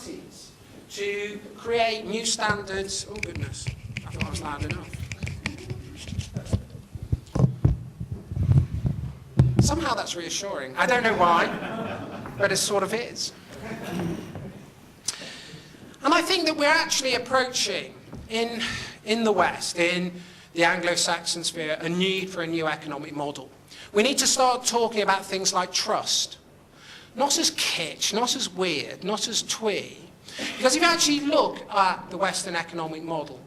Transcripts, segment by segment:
societies to create new standards. Oh goodness, I thought I was loud enough. Somehow that's reassuring. I don't know why, but it sort of is. And I think that we're actually approaching, in the West, in the Anglo-Saxon sphere, a need for a new economic model. We need to start talking about things like trust. Not as kitsch, not as weird, not as twee. Because if you actually look at the Western economic model,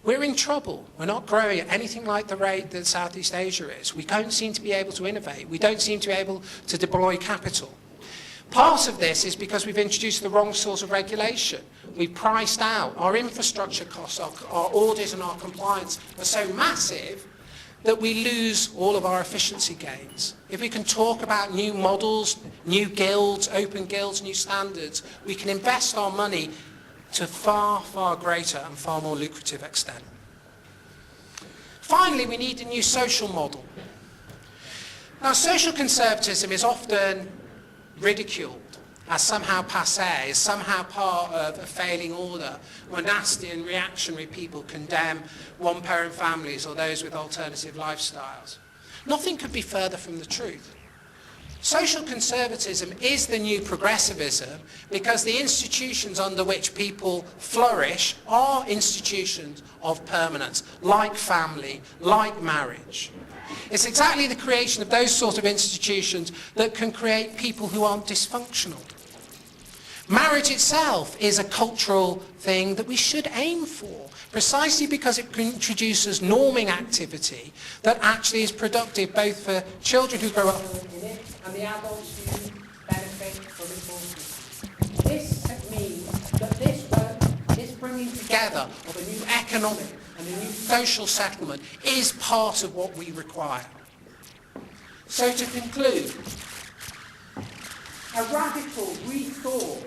we're in trouble. We're not growing at anything like the rate that Southeast Asia is. We don't seem to be able to innovate. We don't seem to be able to deploy capital. Part of this is because we've introduced the wrong sort of regulation. We've priced out. Our infrastructure costs, our audit and our compliance are so massive that we lose all of our efficiency gains. If we can talk about new models, new guilds, open guilds, new standards, we can invest our money to far, far greater and far more lucrative extent. Finally, we need a new social model. Now, social conservatism is often ridiculed as somehow passé, as somehow part of a failing order, where nasty and reactionary people condemn one-parent families or those with alternative lifestyles. Nothing could be further from the truth. Social conservatism is the new progressivism because the institutions under which people flourish are institutions of permanence, like family, like marriage. It's exactly the creation of those sort of institutions that can create people who aren't dysfunctional. Marriage itself is a cultural thing that we should aim for, precisely because it introduces norming activity that actually is productive both for children who grow up in it and the adults who benefit from its also. This means that this bringing together of a new economic and a new social settlement is part of what we require. So to conclude, a radical rethought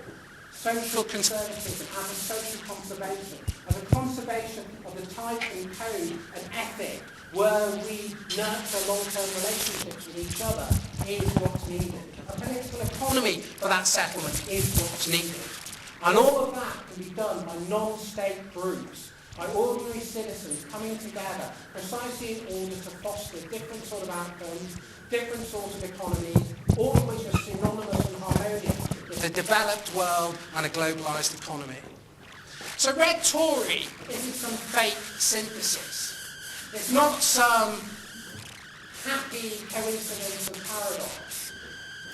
social conservatism as a social conservation, as a conservation of the type and code and ethic where we nurture long-term relationships with each other is what's needed. A political economy for that settlement is what's needed. And all of that can be done by non-state groups, by ordinary citizens coming together precisely in order to foster different sort of outcomes, different sorts of economies, all of which are synonymous and harmonious with a developed world and a globalised economy. So Red Tory isn't some fake synthesis. It's not some happy coincidence and paradox.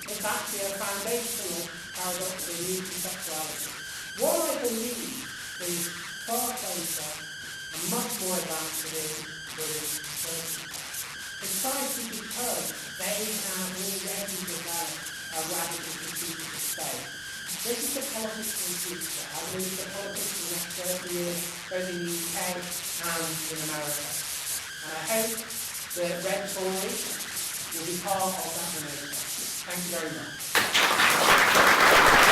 It's actually a foundational paradox in new conceptuality. What I believe is far closer and much more advanced than is precisely because they have already developed a radical critique of the state. This is the politics of the future. I believe the politics of the next 30 years, both in the UK and in America. And I hope that Red Tory will be part of that renaissance. Thank you very much.